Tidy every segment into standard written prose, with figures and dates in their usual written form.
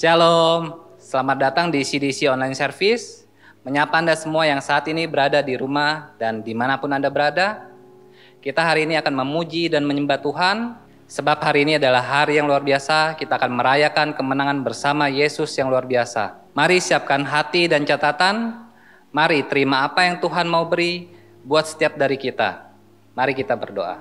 Shalom, selamat datang di CDC Online Service. Menyapa Anda semua yang saat ini berada di rumah dan dimanapun Anda berada. Kita hari ini akan memuji dan menyembah Tuhan, sebab hari ini adalah hari yang luar biasa. Kita akan merayakan kemenangan bersama Yesus yang luar biasa. Mari siapkan hati dan catatan. Mari terima apa yang Tuhan mau beri buat setiap dari kita. Mari kita berdoa.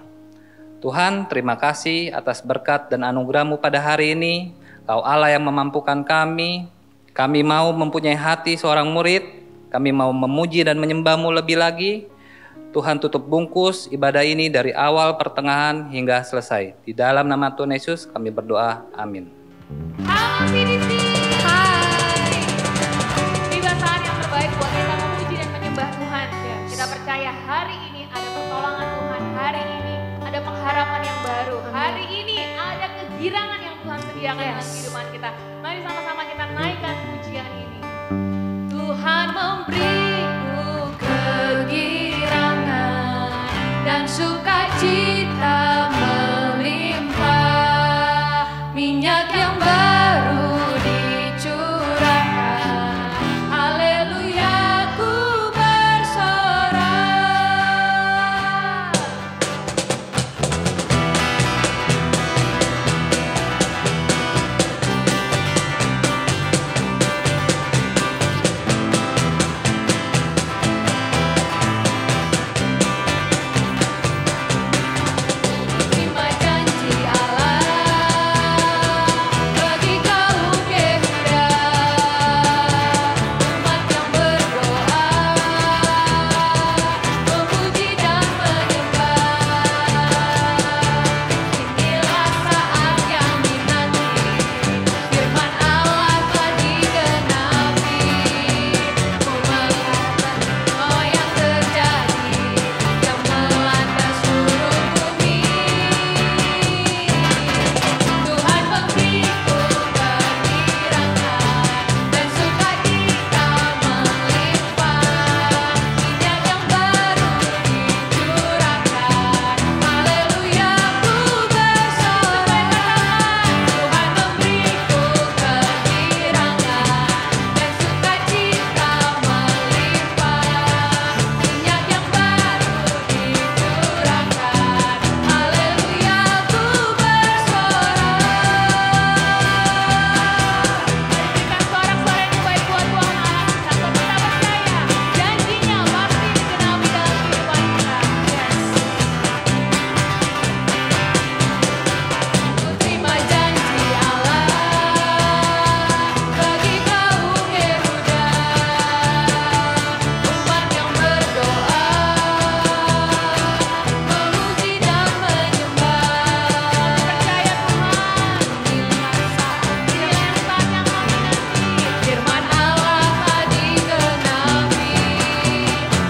Tuhan, terima kasih atas berkat dan anugerah-Mu pada hari ini. Kau Allah yang memampukan kami. Kami mau mempunyai hati seorang murid. Kami mau memuji dan menyembah-Mu lebih lagi. Tuhan, tutup bungkus ibadah ini dari awal, pertengahan, hingga selesai. Di dalam nama Tuhan Yesus kami berdoa. Amin. Halo CDC. Hai. Tiba saat yang terbaik buat kita memuji dan menyembah Tuhan. Kita percaya hari ini ada pertolongan Tuhan. Hari ini ada pengharapan yang baru. Hari ini ada kegirangan yang Tuhan sediakan dalam kehidupan kita. Mari sama-sama kita naikkan pujian ini. Tuhan memberiku kegirangan dan sukacita melimpah, minyak yang baru dicurahkan. Haleluya, ku bersorak. Terima janji Allah bagi kaum Yehuda, umat yang berdoa, memuji dan menyembah. Inilah saat yang dinanti, firman Allah telah digenapi. Ku melihat semua yang terjadi, yang melanda seluruh bumi. Tuhan memberiku kegirangan dan sukacita melimpah, minyak yang baru dicurahkan. Haleluya, ku bersorak. Tuhan memberiku kegirangan dan sukacita melimpah, minyak yang baru dicurahkan. Haleluya, ku bersorak. Berikan suara-suara yang baik buat Tuhan Allah kita. Kita percaya janjinya pasti digenapi dalam kehidupan kita. Ku terima janji Allah bagi kaum Yehuda, umat yang berdoa, memuji dan menyembah. Percaya Tuhan, inilah saat yang kami nanti. Firman Allah telah digenapi.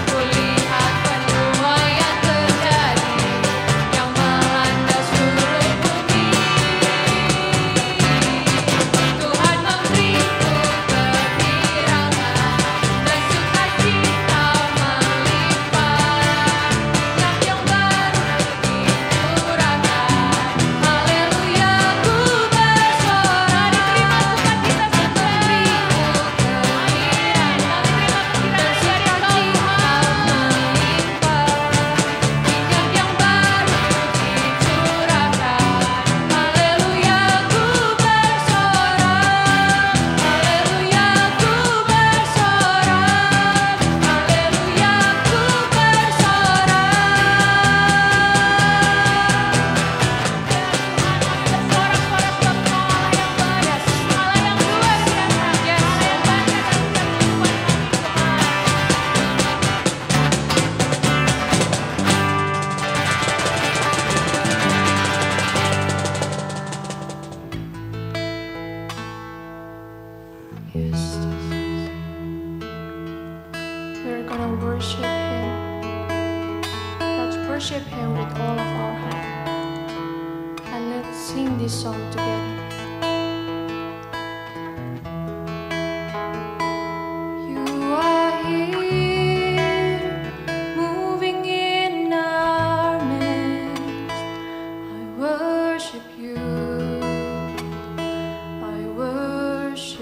Kulihat semua yang terjadi, yang melanda seluruh bumi. Tuhan memberiku kegirangan dan sukacita melimpah, minyak yang baru dicurahkan. Haleluya, ku bersorak. Diterima sukacita memberiku kegirangan dan sukacita melimpah, minyak yang baru dicurahkan. Haleluya, ku bersorak. Haleluya, ku bersorak. Haleluya, ku bersorak. Bersorak-sorak sebab Allah yang badas, Allah yang luar biasa, Allah yang banyak dalam kehidupan kami, Tuhan. Yes, Jesus. We're gonna worship Him. Let's worship Him with all of our heart. And let's sing this song together. You are here, moving in our midst. I worship you. I worship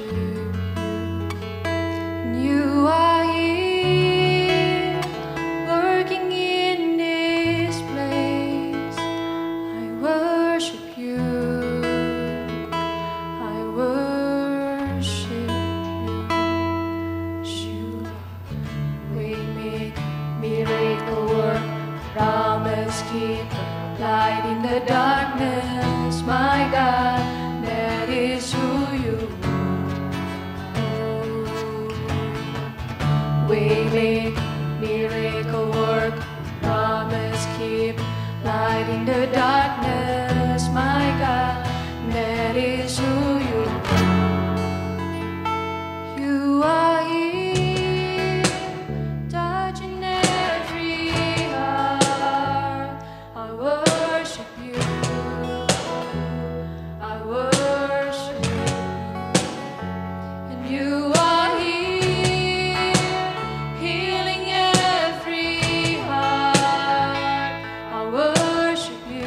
way make, miracle work, promise keep, light in the darkness, my God, that is who you are. You are here, touching every heart. I worship you, I worship you, and you are here, healing every heart. I worship you,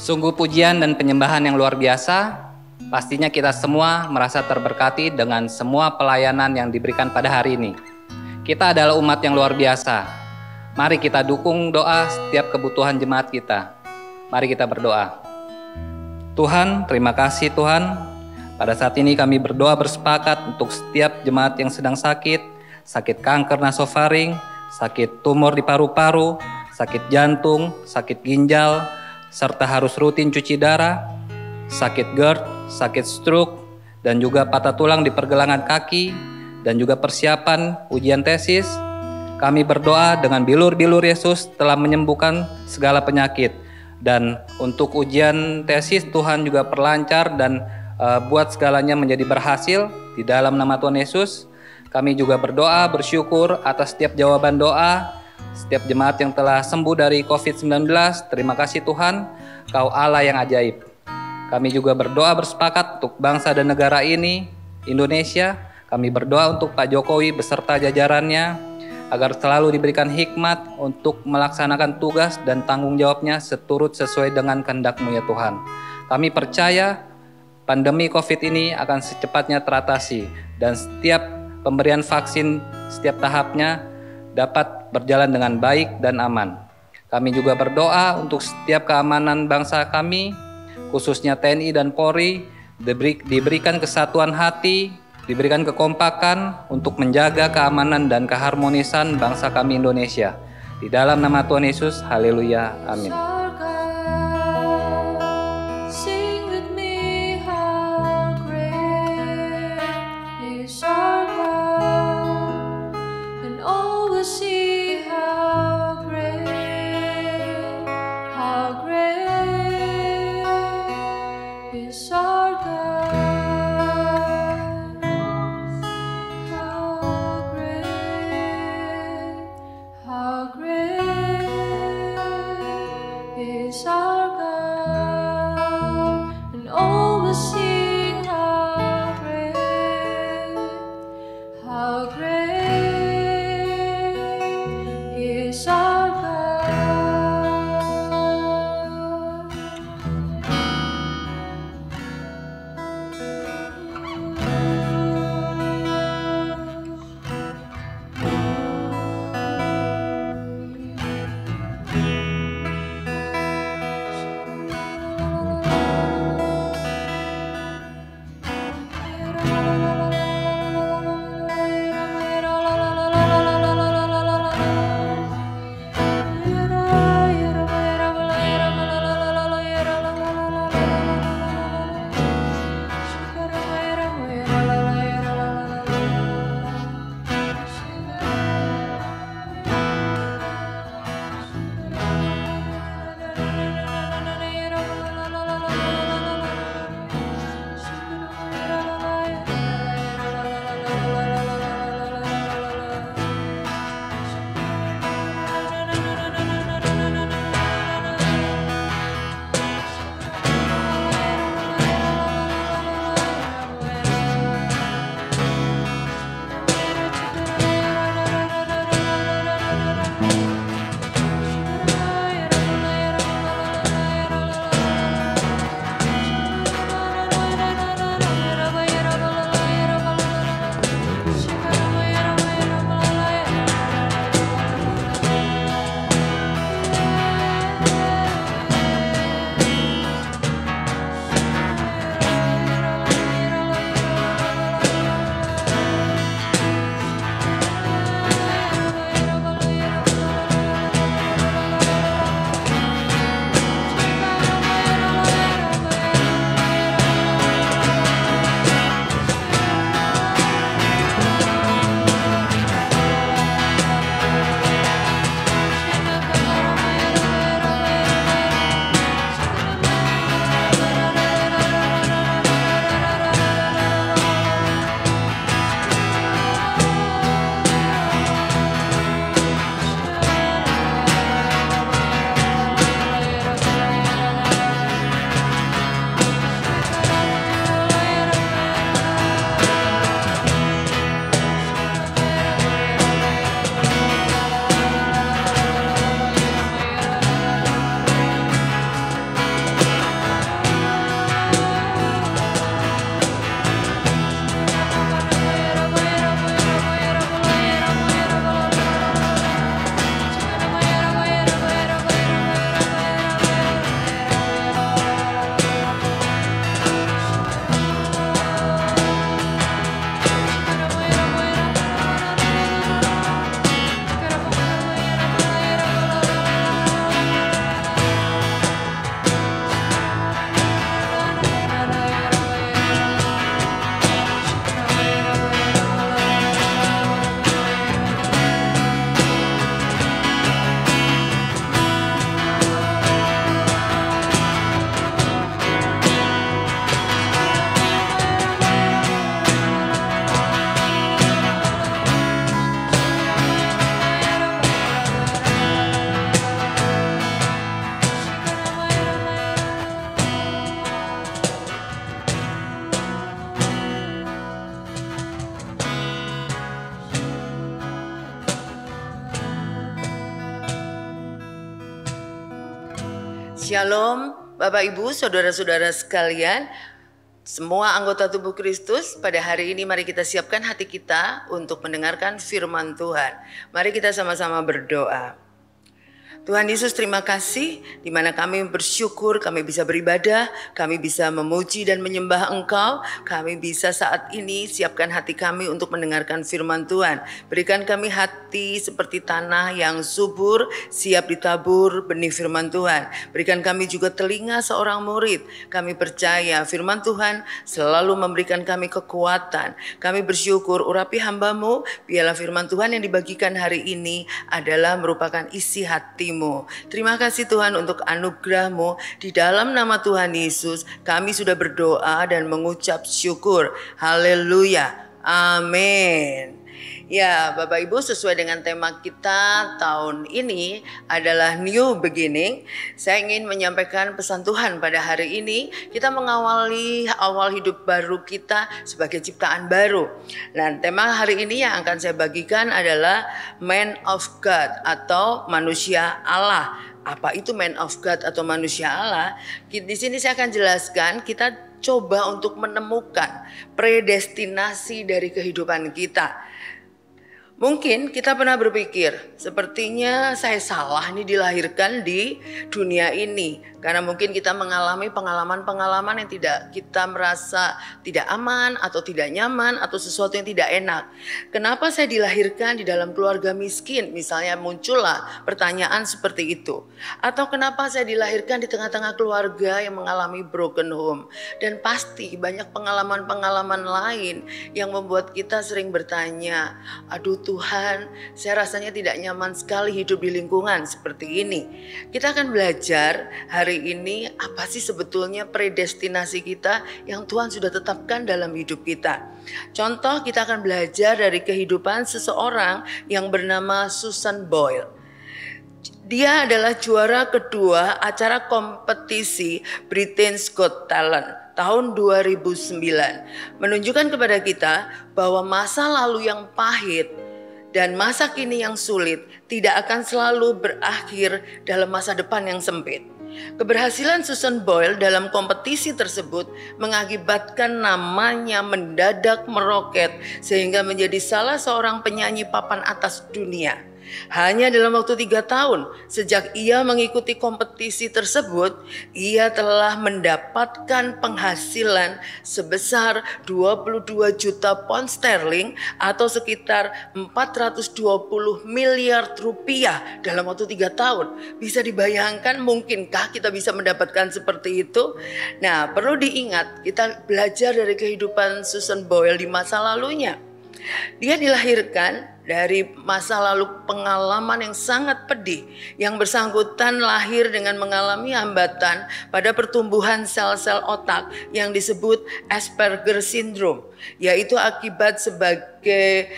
Sungguh pujian dan penyembahan yang luar biasa. Pastinya kita semua merasa terberkati dengan semua pelayanan yang diberikan pada hari ini. Kita adalah umat yang luar biasa. Mari kita dukung doa setiap kebutuhan jemaat kita. Mari kita berdoa. Tuhan, terima kasih Tuhan. Pada saat ini kami berdoa bersepakat untuk setiap jemaat yang sedang sakit kanker nasofaring, sakit tumor di paru-paru, sakit jantung, sakit ginjal, serta harus rutin cuci darah, sakit GERD, sakit stroke, dan juga patah tulang di pergelangan kaki, dan juga persiapan ujian tesis. Kami berdoa dengan bilur-bilur Yesus telah menyembuhkan segala penyakit. Dan untuk ujian tesis Tuhan juga perlancar dan buat segalanya menjadi berhasil di dalam nama Tuhan Yesus. Kami juga berdoa bersyukur atas setiap jawaban doa, setiap jemaat yang telah sembuh dari COVID-19. Terima kasih Tuhan, Kau Allah yang ajaib. Kami juga berdoa bersepakat untuk bangsa dan negara ini, Indonesia. Kami berdoa untuk Pak Jokowi beserta jajarannya, agar selalu diberikan hikmat untuk melaksanakan tugas dan tanggung jawabnya sesuai dengan kehendak-Mu ya Tuhan. Kami percaya pandemi COVID ini akan secepatnya teratasi dan setiap pemberian vaksin setiap tahapnya dapat berjalan dengan baik dan aman. Kami juga berdoa untuk setiap keamanan bangsa kami, khususnya TNI dan Polri, diberikan kesatuan hati, diberikan kekompakan untuk menjaga keamanan dan keharmonisan bangsa kami Indonesia. Di dalam nama Tuhan Yesus, haleluya, amin. Shalom Bapak Ibu, saudara-saudara sekalian, semua anggota tubuh Kristus. Pada hari ini mari kita siapkan hati kita untuk mendengarkan firman Tuhan. Mari kita sama-sama berdoa. Tuhan Yesus, terima kasih di mana kami bersyukur, kami bisa beribadah, kami bisa memuji dan menyembah Engkau. Kami bisa saat ini siapkan hati kami untuk mendengarkan firman Tuhan. Berikan kami hati seperti tanah yang subur, siap ditabur benih firman Tuhan. Berikan kami juga telinga seorang murid. Kami percaya firman Tuhan selalu memberikan kami kekuatan. Kami bersyukur urapi hamba-Mu, biarlah firman Tuhan yang dibagikan hari ini adalah merupakan isi hati. Terima kasih Tuhan untuk anugerah-Mu. Di dalam nama Tuhan Yesus kami sudah berdoa dan mengucap syukur. Haleluya. Amin. Ya Bapak Ibu, sesuai dengan tema kita tahun ini adalah New Beginning. Saya ingin menyampaikan pesan Tuhan pada hari ini. Kita mengawali awal hidup baru kita sebagai ciptaan baru. Dan tema hari ini yang akan saya bagikan adalah Man of God atau manusia Allah. Apa itu Man of God atau manusia Allah? Di sini saya akan jelaskan, kita coba untuk menemukan predestinasi dari kehidupan kita. Mungkin kita pernah berpikir, sepertinya saya salah nih dilahirkan di dunia ini. Karena mungkin kita mengalami pengalaman-pengalaman yang tidak kita merasa tidak aman atau tidak nyaman atau sesuatu yang tidak enak. Kenapa saya dilahirkan di dalam keluarga miskin? Misalnya muncullah pertanyaan seperti itu. Atau kenapa saya dilahirkan di tengah-tengah keluarga yang mengalami broken home? Dan pasti banyak pengalaman-pengalaman lain yang membuat kita sering bertanya, aduh Tuhan, saya rasanya tidak nyaman sekali hidup di lingkungan seperti ini. Kita akan belajar hari ini apa sih sebetulnya predestinasi kita yang Tuhan sudah tetapkan dalam hidup kita. Contoh, kita akan belajar dari kehidupan seseorang yang bernama Susan Boyle. Dia adalah juara kedua acara kompetisi Britain's Got Talent tahun 2009. Menunjukkan kepada kita bahwa masa lalu yang pahit dan masa kini yang sulit tidak akan selalu berakhir dalam masa depan yang sempit. Keberhasilan Susan Boyle dalam kompetisi tersebut mengakibatkan namanya mendadak meroket sehingga menjadi salah seorang penyanyi papan atas dunia. Hanya dalam waktu 3 tahun sejak ia mengikuti kompetisi tersebut, ia telah mendapatkan penghasilan sebesar 22 juta pound sterling atau sekitar 420 miliar rupiah dalam waktu 3 tahun. Bisa dibayangkan mungkinkah kita bisa mendapatkan seperti itu? Nah, perlu diingat, kita belajar dari kehidupan Susan Boyle di masa lalunya. Dia dilahirkan dari masa lalu pengalaman yang sangat pedih. Yang bersangkutan lahir dengan mengalami hambatan pada pertumbuhan sel-sel otak yang disebut Asperger syndrome, yaitu akibat sebagai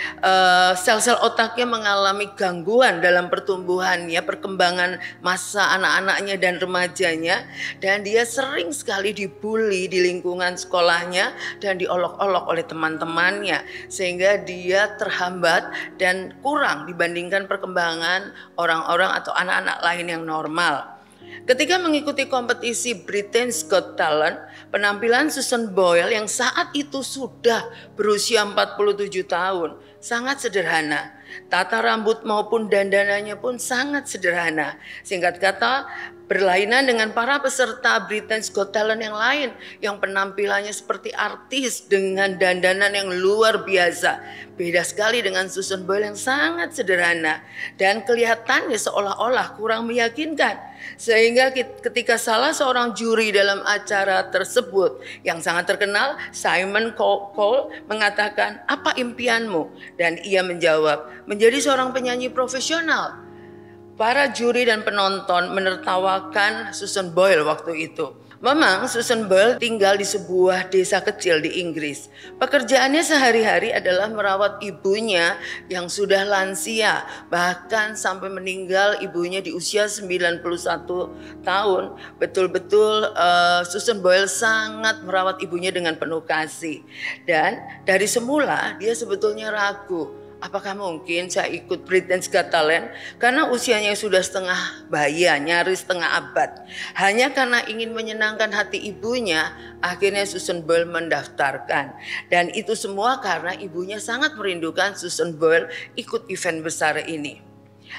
sel-sel otaknya mengalami gangguan dalam pertumbuhannya, perkembangan masa anak-anaknya dan remajanya, dan dia sering sekali dibully di lingkungan sekolahnya dan diolok-olok oleh teman-temannya, sehingga dia terhambat dan kurang dibandingkan perkembangan orang-orang atau anak-anak lain yang normal. Ketika mengikuti kompetisi Britain's Got Talent, penampilan Susan Boyle yang saat itu sudah berusia 47 tahun sangat sederhana. Tata rambut maupun dandanannya pun sangat sederhana. Singkat kata, berlainan dengan para peserta Britain's Got Talent yang lain yang penampilannya seperti artis dengan dandanan yang luar biasa. Beda sekali dengan Susan Boyle yang sangat sederhana dan kelihatannya seolah-olah kurang meyakinkan. Sehingga ketika salah seorang juri dalam acara tersebut yang sangat terkenal, Simon Cowell, mengatakan, "Apa impianmu?" Dan ia menjawab, "Menjadi seorang penyanyi profesional." Para juri dan penonton menertawakan Susan Boyle waktu itu. Memang Susan Boyle tinggal di sebuah desa kecil di Inggris. Pekerjaannya sehari-hari adalah merawat ibunya yang sudah lansia. Bahkan sampai meninggal ibunya di usia 91 tahun. Betul-betul Susan Boyle sangat merawat ibunya dengan penuh kasih. Dan dari semula dia sebetulnya ragu. apakah mungkin saya ikut Britain's Got Talent karena usianya sudah setengah baya, nyaris setengah abad. Hanya karena ingin menyenangkan hati ibunya, akhirnya Susan Boyle mendaftarkan. Dan itu semua karena ibunya sangat merindukan Susan Boyle ikut event besar ini.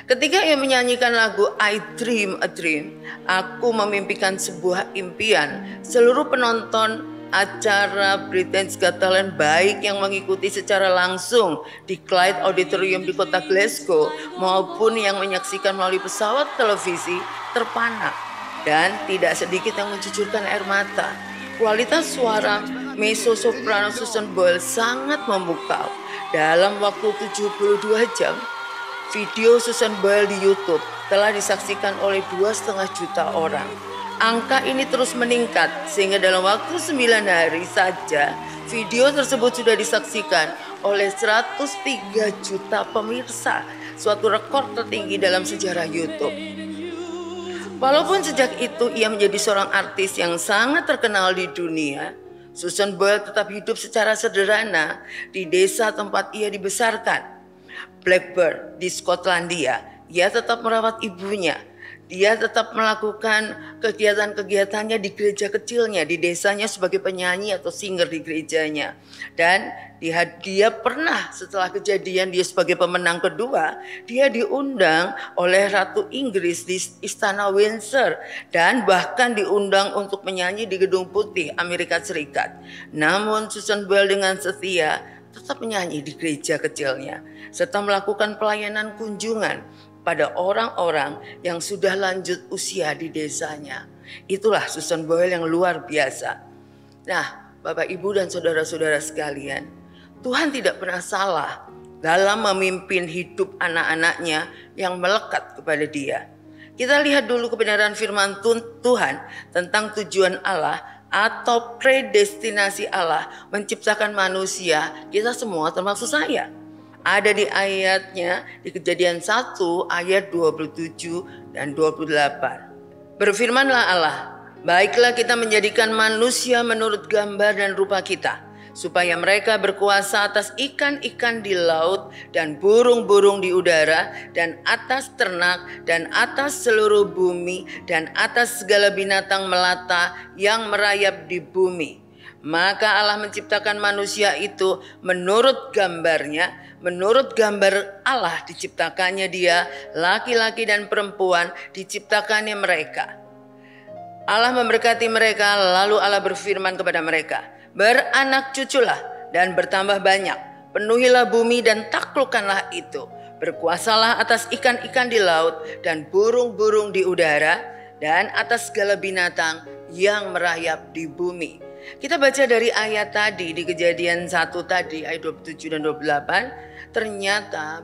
Ketika ia menyanyikan lagu I Dream a Dream, aku memimpikan sebuah impian, seluruh penonton acara Britain's Got Talent baik yang mengikuti secara langsung di Clyde Auditorium di kota Glasgow maupun yang menyaksikan melalui pesawat televisi terpana dan tidak sedikit yang mencucurkan air mata. Kualitas suara mezzo soprano Susan Boyle sangat memukau. Dalam waktu 72 jam, video Susan Boyle di YouTube telah disaksikan oleh 2,5 juta orang. Angka ini terus meningkat sehingga dalam waktu 9 hari saja video tersebut sudah disaksikan oleh 103 juta pemirsa, suatu rekor tertinggi dalam sejarah YouTube. Walaupun sejak itu ia menjadi seorang artis yang sangat terkenal di dunia, Susan Boyle tetap hidup secara sederhana di desa tempat ia dibesarkan, Blackburn di Skotlandia. Ia tetap merawat ibunya. Dia tetap melakukan kegiatan-kegiatannya di gereja kecilnya, di desanya sebagai penyanyi atau singer di gerejanya. Dan dia pernah setelah kejadian dia sebagai pemenang kedua, dia diundang oleh Ratu Inggris di Istana Windsor dan bahkan diundang untuk menyanyi di Gedung Putih Amerika Serikat. Namun Susan Boyle dengan setia tetap menyanyi di gereja kecilnya serta melakukan pelayanan kunjungan pada orang-orang yang sudah lanjut usia di desanya. Itulah Susan Boyle yang luar biasa. Nah, Bapak, Ibu, dan saudara-saudara sekalian, Tuhan tidak pernah salah dalam memimpin hidup anak-anaknya yang melekat kepada Dia. Kita lihat dulu kebenaran firman Tuhan tentang tujuan Allah atau predestinasi Allah menciptakan manusia, kita semua termasuk saya. Ada di ayatnya di Kejadian 1 ayat 27 dan 28. Berfirmanlah Allah, baiklah kita menjadikan manusia menurut gambar dan rupa kita, supaya mereka berkuasa atas ikan-ikan di laut dan burung-burung di udara dan atas ternak dan atas seluruh bumi dan atas segala binatang melata yang merayap di bumi. Maka Allah menciptakan manusia itu menurut gambarnya, menurut gambar Allah diciptakannya dia, laki-laki dan perempuan diciptakannya mereka. Allah memberkati mereka, lalu Allah berfirman kepada mereka, beranak cuculah dan bertambah banyak, penuhilah bumi dan taklukkanlah itu. Berkuasalah atas ikan-ikan di laut dan burung-burung di udara dan atas segala binatang yang merayap di bumi. Kita baca dari ayat tadi di Kejadian 1 tadi ayat 27 dan 28, ternyata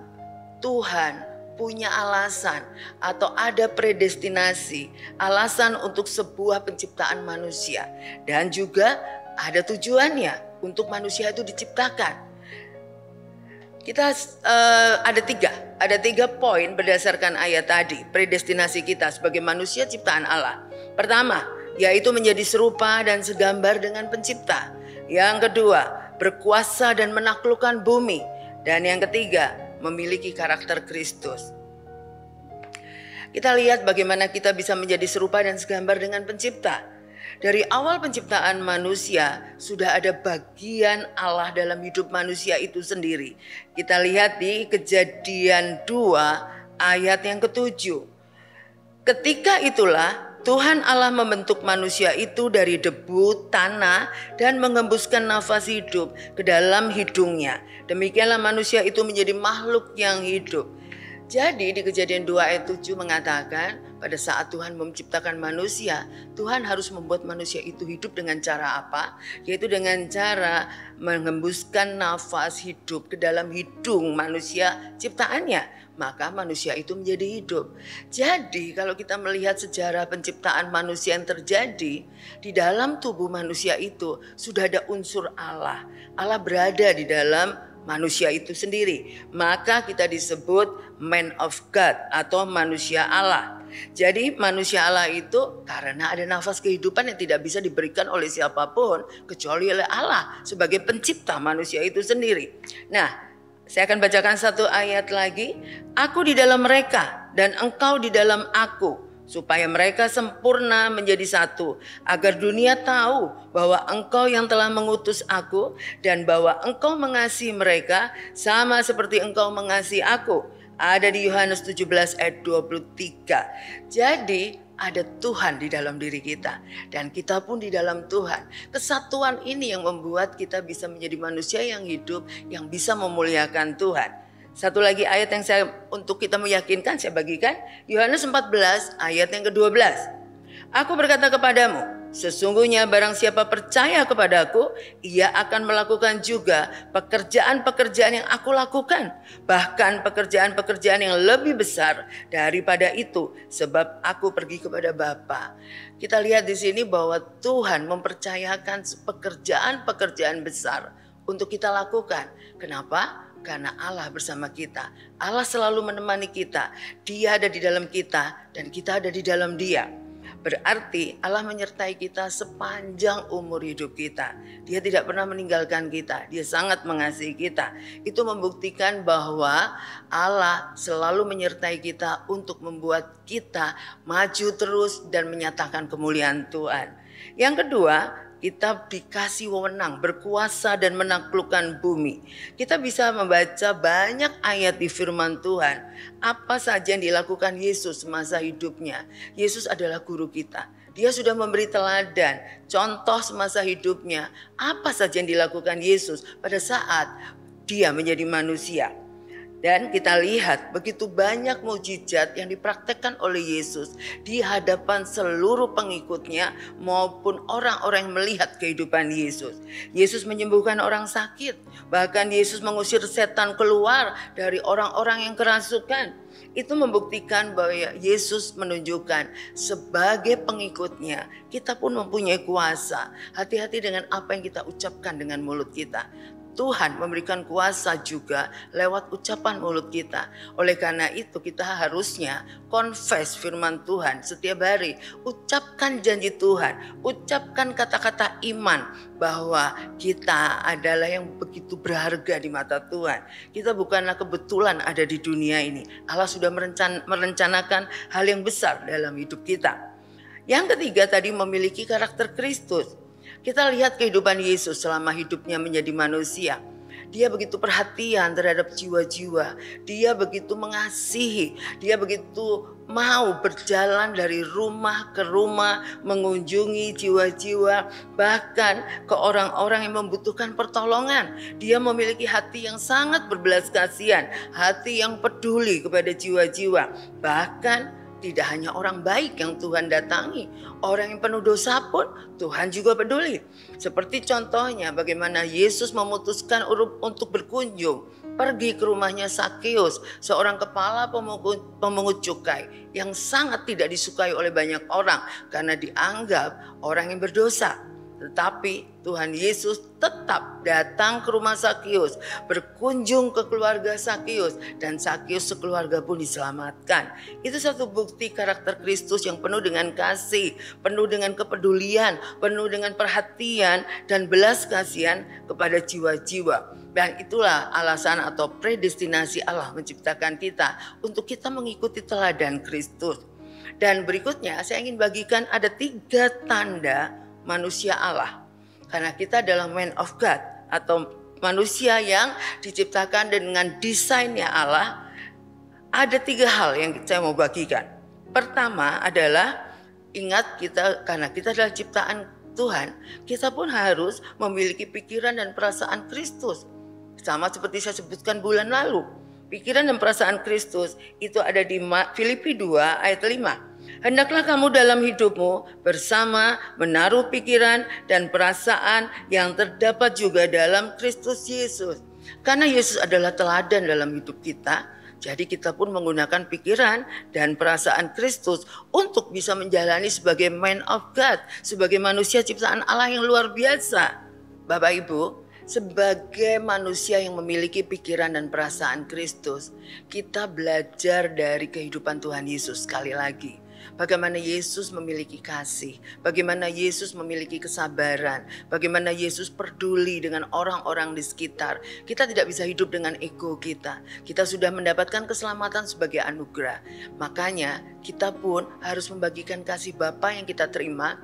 Tuhan punya alasan atau ada predestinasi, alasan untuk sebuah penciptaan manusia dan juga ada tujuannya untuk manusia itu diciptakan. Kita ada tiga poin berdasarkan ayat tadi, predestinasi kita sebagai manusia ciptaan Allah. Pertama, yaitu menjadi serupa dan segambar dengan pencipta. Yang kedua, berkuasa dan menaklukkan bumi. Dan yang ketiga, memiliki karakter Kristus. Kita lihat bagaimana kita bisa menjadi serupa dan segambar dengan pencipta. Dari awal penciptaan manusia, sudah ada bagian Allah dalam hidup manusia itu sendiri. Kita lihat di Kejadian 2 ayat yang ke-7. Ketika itulah Tuhan Allah membentuk manusia itu dari debu tanah dan mengembuskan nafas hidup ke dalam hidungnya. Demikianlah manusia itu menjadi makhluk yang hidup. Jadi di Kejadian 2 ayat 7 mengatakan pada saat Tuhan menciptakan manusia, Tuhan harus membuat manusia itu hidup dengan cara apa? Yaitu dengan cara mengembuskan nafas hidup ke dalam hidung manusia ciptaannya. Maka manusia itu menjadi hidup. Jadi kalau kita melihat sejarah penciptaan manusia yang terjadi, di dalam tubuh manusia itu sudah ada unsur Allah. Allah berada di dalam manusia itu sendiri. Maka kita disebut man of God atau manusia Allah. Jadi manusia Allah itu karena ada nafas kehidupan yang tidak bisa diberikan oleh siapapun kecuali oleh Allah sebagai pencipta manusia itu sendiri. Nah, Saya akan bacakan satu ayat lagi. Aku di dalam mereka dan engkau di dalam aku, supaya mereka sempurna menjadi satu, agar dunia tahu bahwa engkau yang telah mengutus aku dan bahwa engkau mengasihi mereka sama seperti engkau mengasihi aku. Ada di Yohanes 17 ayat 23. Jadi ada Tuhan di dalam diri kita dan kita pun di dalam Tuhan. Kesatuan ini yang membuat kita bisa menjadi manusia yang hidup, yang bisa memuliakan Tuhan. Satu lagi ayat yang untuk kita meyakinkan saya bagikan, Yohanes 14 ayat yang ke-12. Aku berkata kepadamu, sesungguhnya barang siapa percaya kepadaku, ia akan melakukan juga pekerjaan-pekerjaan yang aku lakukan, bahkan pekerjaan-pekerjaan yang lebih besar daripada itu, sebab aku pergi kepada Bapa. Kita lihat di sini bahwa Tuhan mempercayakan pekerjaan-pekerjaan besar untuk kita lakukan. Kenapa? Karena Allah bersama kita. Allah selalu menemani kita. Dia ada di dalam kita dan kita ada di dalam Dia. Berarti Allah menyertai kita sepanjang umur hidup kita. Dia tidak pernah meninggalkan kita. Dia sangat mengasihi kita. Itu membuktikan bahwa Allah selalu menyertai kita untuk membuat kita maju terus dan menyatakan kemuliaan Tuhan. Yang kedua, kita dikasih wewenang, berkuasa dan menaklukkan bumi. Kita bisa membaca banyak ayat di firman Tuhan. Apa saja yang dilakukan Yesus semasa hidupnya. Yesus adalah guru kita. Dia sudah memberi teladan, contoh semasa hidupnya. Apa saja yang dilakukan Yesus pada saat dia menjadi manusia. Dan kita lihat begitu banyak mukjizat yang dipraktekkan oleh Yesus di hadapan seluruh pengikutnya maupun orang-orang yang melihat kehidupan Yesus. Yesus menyembuhkan orang sakit, bahkan Yesus mengusir setan keluar dari orang-orang yang kerasukan. Itu membuktikan bahwa Yesus menunjukkan sebagai pengikutnya kita pun mempunyai kuasa. Hati-hati dengan apa yang kita ucapkan dengan mulut kita. Tuhan memberikan kuasa juga lewat ucapan mulut kita. Oleh karena itu kita harusnya confess firman Tuhan setiap hari. Ucapkan janji Tuhan, ucapkan kata-kata iman bahwa kita adalah yang begitu berharga di mata Tuhan. Kita bukanlah kebetulan ada di dunia ini. Allah sudah merencanakan hal yang besar dalam hidup kita. Yang ketiga tadi memiliki karakter Kristus. Kita lihat kehidupan Yesus selama hidupnya menjadi manusia. Dia begitu perhatian terhadap jiwa-jiwa. Dia begitu mengasihi. Dia begitu mau berjalan dari rumah ke rumah, mengunjungi jiwa-jiwa, bahkan ke orang-orang yang membutuhkan pertolongan. Dia memiliki hati yang sangat berbelas kasihan, hati yang peduli kepada jiwa-jiwa. Bahkan tidak hanya orang baik yang Tuhan datangi, orang yang penuh dosa pun Tuhan juga peduli. Seperti contohnya bagaimana Yesus memutuskan untuk berkunjung, pergi ke rumahnya Sakeus, seorang kepala pemungut cukai yang sangat tidak disukai oleh banyak orang karena dianggap orang yang berdosa. Tetapi Tuhan Yesus tetap datang ke rumah Sakeus, berkunjung ke keluarga Sakeus, dan Sakeus sekeluarga pun diselamatkan. Itu satu bukti karakter Kristus yang penuh dengan kasih, penuh dengan kepedulian, penuh dengan perhatian dan belas kasihan kepada jiwa-jiwa. Dan itulah alasan atau predestinasi Allah menciptakan kita untuk kita mengikuti teladan Kristus. Dan berikutnya saya ingin bagikan ada 3 tanda manusia Allah. Karena kita adalah man of God atau manusia yang diciptakan dengan desainnya Allah. Ada 3 hal yang saya mau bagikan. Pertama adalah ingat kita, karena kita adalah ciptaan Tuhan, kita pun harus memiliki pikiran dan perasaan Kristus. Sama seperti saya sebutkan bulan lalu. Pikiran dan perasaan Kristus itu ada di Filipi 2 ayat 5. Hendaklah kamu dalam hidupmu bersama menaruh pikiran dan perasaan yang terdapat juga dalam Kristus Yesus. Karena Yesus adalah teladan dalam hidup kita, jadi kita pun menggunakan pikiran dan perasaan Kristus untuk bisa menjalani sebagai man of God, sebagai manusia ciptaan Allah yang luar biasa. Bapak Ibu, Sebagai manusia yang memiliki pikiran dan perasaan Kristus, kita belajar dari kehidupan Tuhan Yesus sekali lagi. Bagaimana Yesus memiliki kasih, bagaimana Yesus memiliki kesabaran, bagaimana Yesus peduli dengan orang-orang di sekitar. Kita tidak bisa hidup dengan ego kita. Kita sudah mendapatkan keselamatan sebagai anugerah. Makanya kita pun harus membagikan kasih Bapa yang kita terima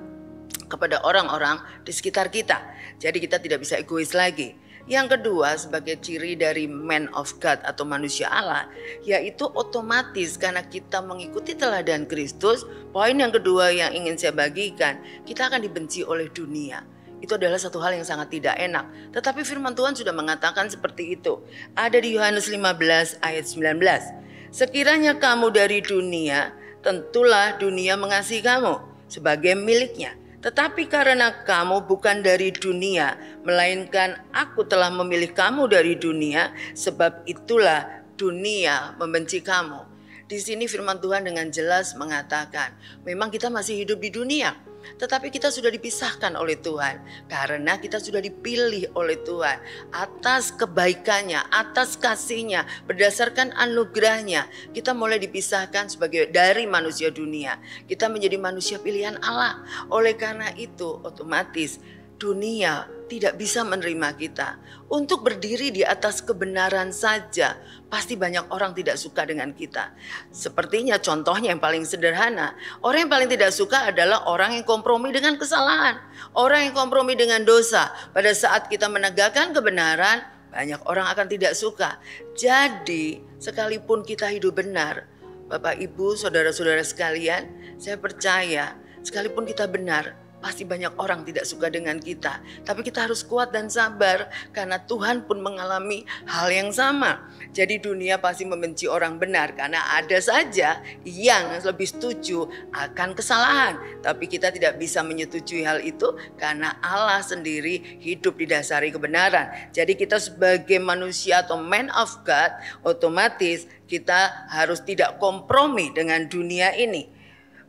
kepada orang-orang di sekitar kita. Jadi kita tidak bisa egois lagi. Yang kedua, sebagai ciri dari man of God atau manusia Allah, yaitu otomatis karena kita mengikuti teladan Kristus. Poin yang kedua yang ingin saya bagikan, kita akan dibenci oleh dunia. Itu adalah satu hal yang sangat tidak enak. Tetapi firman Tuhan sudah mengatakan seperti itu. Ada di Yohanes 15 ayat 19. Sekiranya kamu dari dunia, tentulah dunia mengasihi kamu sebagai miliknya. Tetapi karena kamu bukan dari dunia, melainkan aku telah memilih kamu dari dunia, sebab itulah dunia membenci kamu. Di sini firman Tuhan dengan jelas mengatakan, memang kita masih hidup di dunia, tetapi kita sudah dipisahkan oleh Tuhan karena kita sudah dipilih oleh Tuhan atas kebaikannya, atas kasihnya, berdasarkan anugerahnya. Kita mulai dipisahkan dari manusia dunia. Kita menjadi manusia pilihan Allah. Oleh karena itu otomatis dunia tidak bisa menerima kita. Untuk berdiri di atas kebenaran saja, pasti banyak orang tidak suka dengan kita. Sepertinya contohnya yang paling sederhana, orang yang paling tidak suka adalah orang yang kompromi dengan kesalahan. Orang yang kompromi dengan dosa. Pada saat kita menegakkan kebenaran, banyak orang akan tidak suka. Jadi sekalipun kita hidup benar, Bapak Ibu, saudara-saudara sekalian, saya percaya sekalipun kita benar, pasti banyak orang tidak suka dengan kita. Tapi kita harus kuat dan sabar karena Tuhan pun mengalami hal yang sama. Jadi dunia pasti membenci orang benar karena ada saja yang lebih setuju akan kesalahan. Tapi kita tidak bisa menyetujui hal itu karena Allah sendiri hidup didasari kebenaran. Jadi kita sebagai manusia atau man of God, otomatis kita harus tidak kompromi dengan dunia ini.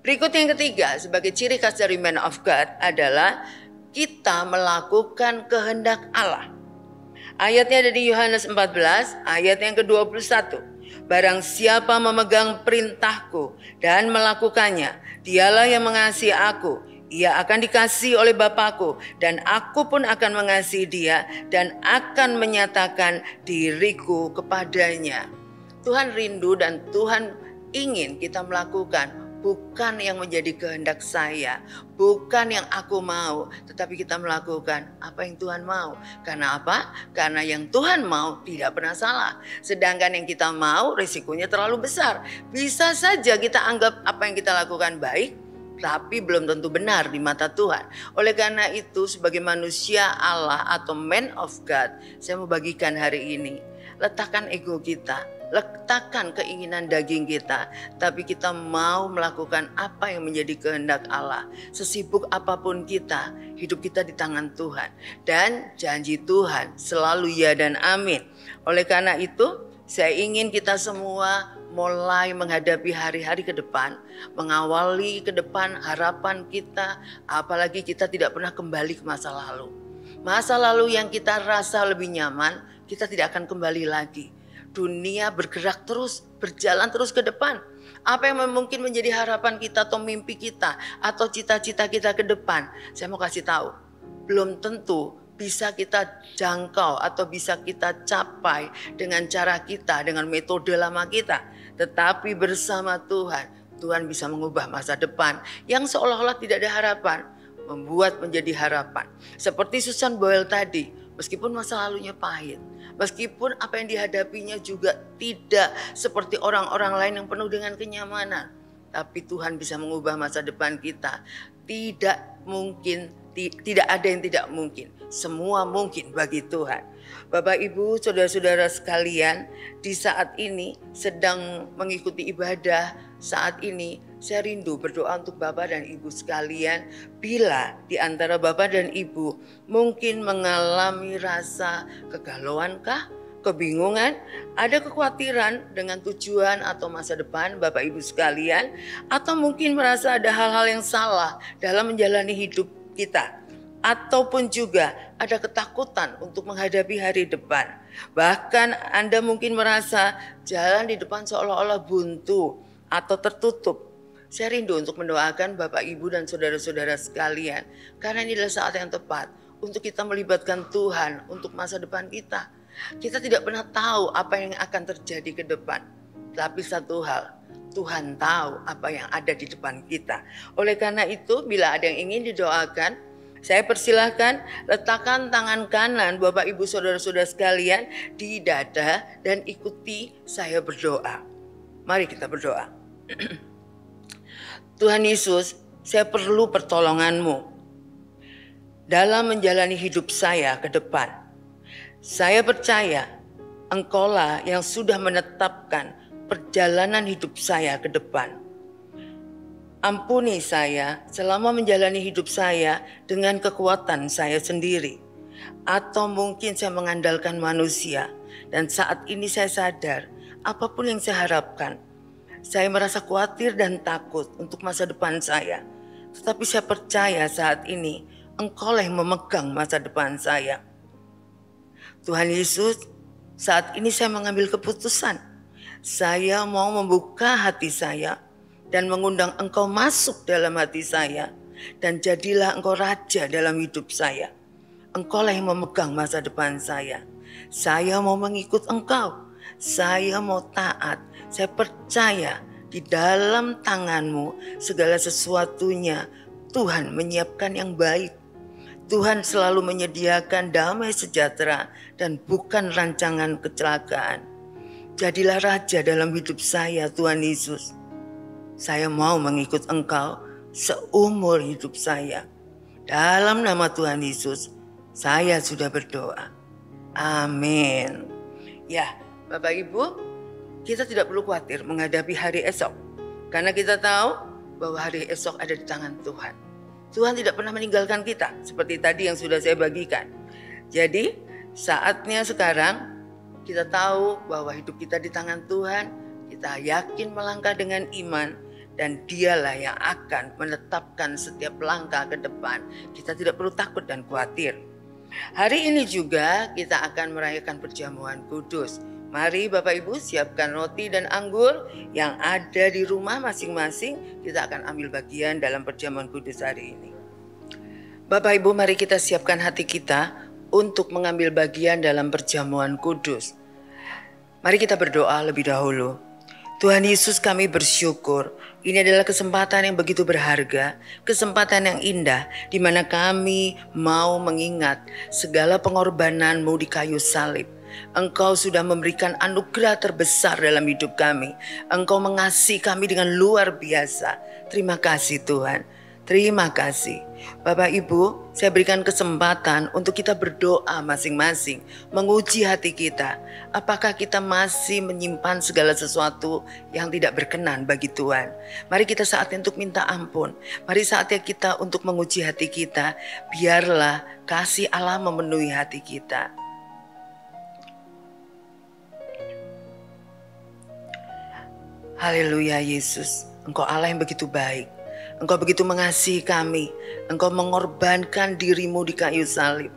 Berikut yang ketiga, sebagai ciri khas dari man of God adalah kita melakukan kehendak Allah. Ayatnya ada di Yohanes 14, ayat yang ke-21. Barang siapa memegang perintahku dan melakukannya, dialah yang mengasihi aku. Ia akan dikasihi oleh Bapa-Ku, dan aku pun akan mengasihi dia dan akan menyatakan diriku kepadanya. Tuhan rindu dan Tuhan ingin kita melakukan bukan yang menjadi kehendak saya, bukan yang aku mau, tetapi kita melakukan apa yang Tuhan mau. Karena apa? Karena yang Tuhan mau tidak pernah salah. Sedangkan yang kita mau risikonya terlalu besar. Bisa saja kita anggap apa yang kita lakukan baik, tapi belum tentu benar di mata Tuhan. Oleh karena itu sebagai manusia Allah atau man of God, saya mau bagikan hari ini. Letakkan ego kita, letakkan keinginan daging kita, tapi kita mau melakukan apa yang menjadi kehendak Allah. Sesibuk apapun kita, hidup kita di tangan Tuhan. Dan janji Tuhan selalu ya dan amin. Oleh karena itu, saya ingin kita semua mulai menghadapi hari-hari ke depan, mengawali ke depan harapan kita, apalagi kita tidak pernah kembali ke masa lalu. Masa lalu yang kita rasa lebih nyaman, kita tidak akan kembali lagi. Dunia bergerak terus, berjalan terus ke depan. Apa yang mungkin menjadi harapan kita atau mimpi kita atau cita-cita kita ke depan, saya mau kasih tahu, belum tentu bisa kita jangkau atau bisa kita capai dengan cara kita, dengan metode lama kita. Tetapi bersama Tuhan, Tuhan bisa mengubah masa depan yang seolah-olah tidak ada harapan, membuat menjadi harapan. Seperti Susan Boyle tadi, meskipun masa lalunya pahit, meskipun apa yang dihadapinya juga tidak seperti orang-orang lain yang penuh dengan kenyamanan, tapi Tuhan bisa mengubah masa depan kita. Tidak mungkin, tidak ada yang tidak mungkin. Semua mungkin bagi Tuhan. Bapak, Ibu, saudara-saudara sekalian, di saat ini sedang mengikuti ibadah, saat ini saya rindu berdoa untuk Bapak dan Ibu sekalian. Bila di antara Bapak dan Ibu mungkin mengalami rasa kegalauankah, kebingungan, ada kekhawatiran dengan tujuan atau masa depan Bapak Ibu sekalian, atau mungkin merasa ada hal-hal yang salah dalam menjalani hidup kita. ataupun juga ada ketakutan untuk menghadapi hari depan. Bahkan Anda mungkin merasa jalan di depan seolah-olah buntu atau tertutup. Saya rindu untuk mendoakan Bapak, Ibu, dan saudara-saudara sekalian, karena ini adalah saat yang tepat untuk kita melibatkan Tuhan untuk masa depan kita. Kita tidak pernah tahu apa yang akan terjadi ke depan. Tapi satu hal, Tuhan tahu apa yang ada di depan kita. Oleh karena itu, bila ada yang ingin didoakan, saya persilahkan letakkan tangan kanan Bapak, Ibu, saudara-saudara sekalian di dada dan ikuti saya berdoa. Mari kita berdoa. Tuhan Yesus, saya perlu pertolongan-Mu dalam menjalani hidup saya ke depan. Saya percaya Engkaulah yang sudah menetapkan perjalanan hidup saya ke depan. Ampuni saya selama menjalani hidup saya dengan kekuatan saya sendiri. Atau mungkin saya mengandalkan manusia. Dan saat ini saya sadar apapun yang saya harapkan, saya merasa khawatir dan takut untuk masa depan saya. Tetapi saya percaya saat ini Engkaulah yang memegang masa depan saya. Tuhan Yesus, saat ini saya mengambil keputusan. Saya mau membuka hati saya dan mengundang Engkau masuk dalam hati saya. Dan jadilah Engkau Raja dalam hidup saya. Engkaulah yang memegang masa depan saya. Saya mau mengikut Engkau. Saya mau taat. Saya percaya di dalam tangan-Mu segala sesuatunya Tuhan menyiapkan yang baik. Tuhan selalu menyediakan damai sejahtera dan bukan rancangan kecelakaan. Jadilah Raja dalam hidup saya, Tuhan Yesus. Saya mau mengikut Engkau seumur hidup saya. Dalam nama Tuhan Yesus, saya sudah berdoa. Amin. Ya, Bapak Ibu, kita tidak perlu khawatir menghadapi hari esok. Karena kita tahu bahwa hari esok ada di tangan Tuhan. Tuhan tidak pernah meninggalkan kita, seperti tadi yang sudah saya bagikan. Jadi, saatnya sekarang kita tahu bahwa hidup kita di tangan Tuhan, kita yakin melangkah dengan iman, dan Dialah yang akan menetapkan setiap langkah ke depan. Kita tidak perlu takut dan khawatir. Hari ini juga kita akan merayakan perjamuan kudus. Mari Bapak Ibu siapkan roti dan anggur yang ada di rumah masing-masing. Kita akan ambil bagian dalam perjamuan kudus hari ini. Bapak Ibu, mari kita siapkan hati kita untuk mengambil bagian dalam perjamuan kudus. Mari kita berdoa lebih dahulu. Tuhan Yesus, kami bersyukur. Ini adalah kesempatan yang begitu berharga, kesempatan yang indah di mana kami mau mengingat segala pengorbanan-Mu di kayu salib. Engkau sudah memberikan anugerah terbesar dalam hidup kami. Engkau mengasihi kami dengan luar biasa. Terima kasih Tuhan. Terima kasih. Bapak Ibu, saya berikan kesempatan untuk kita berdoa masing-masing, menguji hati kita. Apakah kita masih menyimpan segala sesuatu yang tidak berkenan bagi Tuhan? Mari kita saatnya untuk minta ampun. Mari saatnya kita untuk menguji hati kita. Biarlah kasih Allah memenuhi hati kita. Haleluya Yesus, Engkau Allah yang begitu baik. Engkau begitu mengasihi kami. Engkau mengorbankan diri-Mu di kayu salib.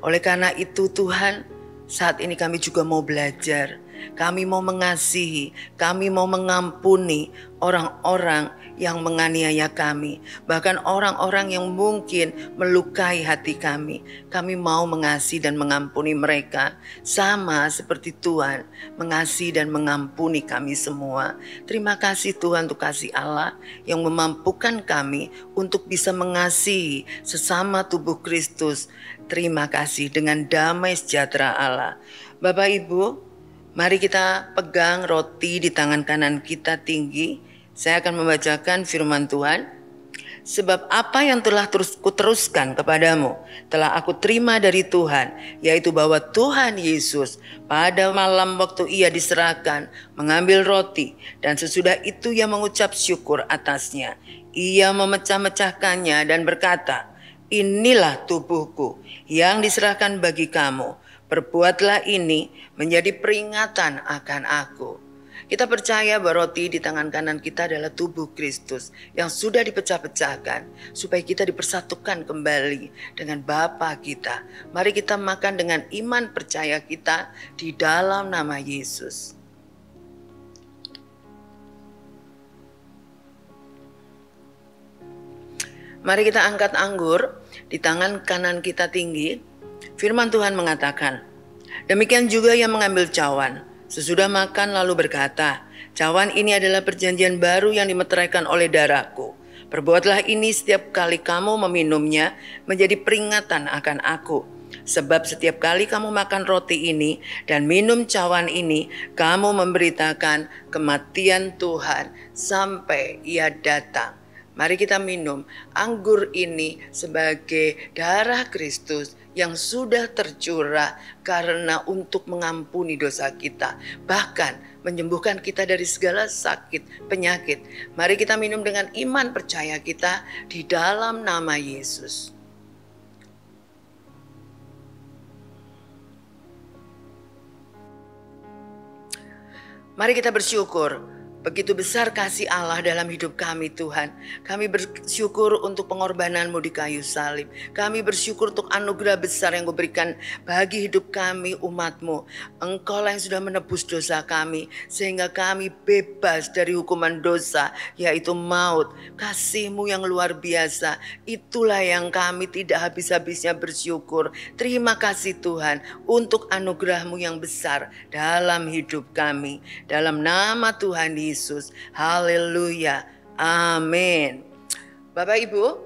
Oleh karena itu Tuhan, saat ini kami juga mau belajar. Kami mau mengasihi, kami mau mengampuni orang-orang yang menganiaya kami. Bahkan orang-orang yang mungkin melukai hati kami. Kami mau mengasihi dan mengampuni mereka. Sama seperti Tuhan mengasihi dan mengampuni kami semua. Terima kasih Tuhan untuk kasih Allah yang memampukan kami untuk bisa mengasihi sesama tubuh Kristus. Terima kasih dengan damai sejahtera Allah. Bapak Ibu, mari kita pegang roti di tangan kanan kita tinggi. Saya akan membacakan firman Tuhan. Sebab apa yang telah kuteruskan kepadamu telah aku terima dari Tuhan, yaitu bahwa Tuhan Yesus pada malam waktu Ia diserahkan mengambil roti, dan sesudah itu Ia mengucap syukur atasnya. Ia memecah-mecahkannya dan berkata, "Inilah tubuhku yang diserahkan bagi kamu. Perbuatlah ini menjadi peringatan akan aku." Kita percaya bahwa roti di tangan kanan kita adalah tubuh Kristus yang sudah dipecah-pecahkan supaya kita dipersatukan kembali dengan Bapa kita. Mari kita makan dengan iman percaya kita di dalam nama Yesus. Mari kita angkat anggur di tangan kanan kita tinggi. Firman Tuhan mengatakan, demikian juga yang mengambil cawan sesudah makan lalu berkata, cawan ini adalah perjanjian baru yang dimeteraikan oleh darahku. Perbuatlah ini setiap kali kamu meminumnya menjadi peringatan akan aku. Sebab setiap kali kamu makan roti ini dan minum cawan ini, kamu memberitakan kematian Tuhan sampai Ia datang. Mari kita minum anggur ini sebagai darah Kristus yang sudah tercurah karena untuk mengampuni dosa kita, bahkan menyembuhkan kita dari segala sakit, penyakit. Mari kita minum dengan iman percaya kita di dalam nama Yesus. Mari kita bersyukur. Begitu besar kasih Allah dalam hidup kami Tuhan. Kami bersyukur untuk pengorbanan-Mu di kayu salib. Kami bersyukur untuk anugerah besar yang Kau berikan bagi hidup kami umat-Mu. Engkau lah yang sudah menebus dosa kami sehingga kami bebas dari hukuman dosa yaitu maut. Kasih-Mu yang luar biasa, itulah yang kami tidak habis-habisnya bersyukur. Terima kasih Tuhan untuk anugerah-Mu yang besar dalam hidup kami. Dalam nama Tuhan Yesus, haleluya, amin. Bapak Ibu,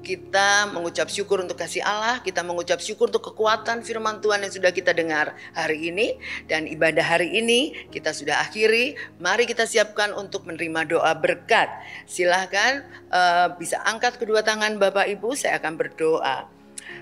kita mengucap syukur untuk kasih Allah, kita mengucap syukur untuk kekuatan firman Tuhan yang sudah kita dengar hari ini. Dan ibadah hari ini kita sudah akhiri, mari kita siapkan untuk menerima doa berkat. Silahkan bisa angkat kedua tangan Bapak Ibu, saya akan berdoa.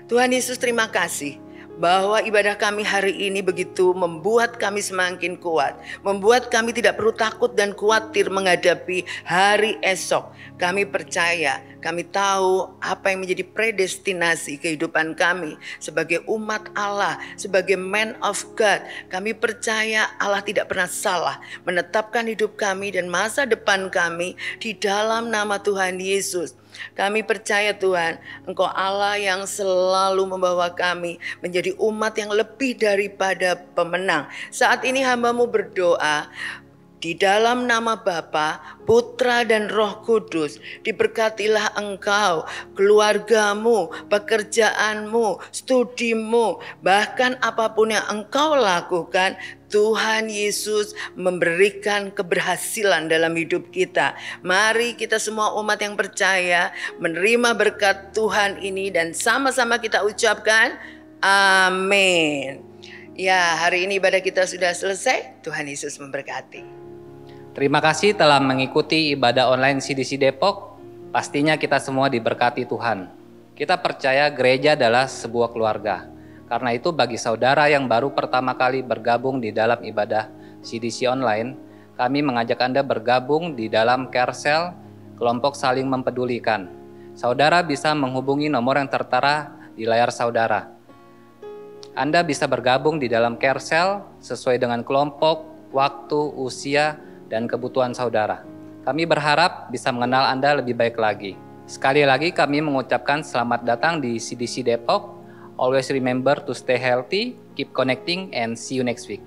Tuhan Yesus, terima kasih bahwa ibadah kami hari ini begitu membuat kami semakin kuat, membuat kami tidak perlu takut dan khawatir menghadapi hari esok. Kami percaya, kami tahu apa yang menjadi predestinasi kehidupan kami sebagai umat Allah, sebagai man of God. Kami percaya Allah tidak pernah salah menetapkan hidup kami dan masa depan kami di dalam nama Tuhan Yesus. Kami percaya Tuhan, Engkau Allah yang selalu membawa kami menjadi umat yang lebih daripada pemenang. Saat ini hamba-Mu berdoa, di dalam nama Bapa, Putra dan Roh Kudus, diberkatilah Engkau, keluargamu, pekerjaanmu, studimu, bahkan apapun yang Engkau lakukan, Tuhan Yesus memberikan keberhasilan dalam hidup kita. Mari kita semua umat yang percaya menerima berkat Tuhan ini dan sama-sama kita ucapkan amin. Ya, hari ini ibadah kita sudah selesai. Tuhan Yesus memberkati. Terima kasih telah mengikuti ibadah online CDC Depok. Pastinya kita semua diberkati Tuhan. Kita percaya gereja adalah sebuah keluarga. Karena itu bagi saudara yang baru pertama kali bergabung di dalam ibadah CDC online, kami mengajak Anda bergabung di dalam Carousel, kelompok saling mempedulikan. Saudara bisa menghubungi nomor yang tertera di layar saudara. Anda bisa bergabung di dalam Carousel sesuai dengan kelompok, waktu, usia, dan kebutuhan saudara. Kami berharap bisa mengenal Anda lebih baik lagi. Sekali lagi kami mengucapkan selamat datang di CDC Depok. Always remember to stay healthy, keep connecting, and see you next week.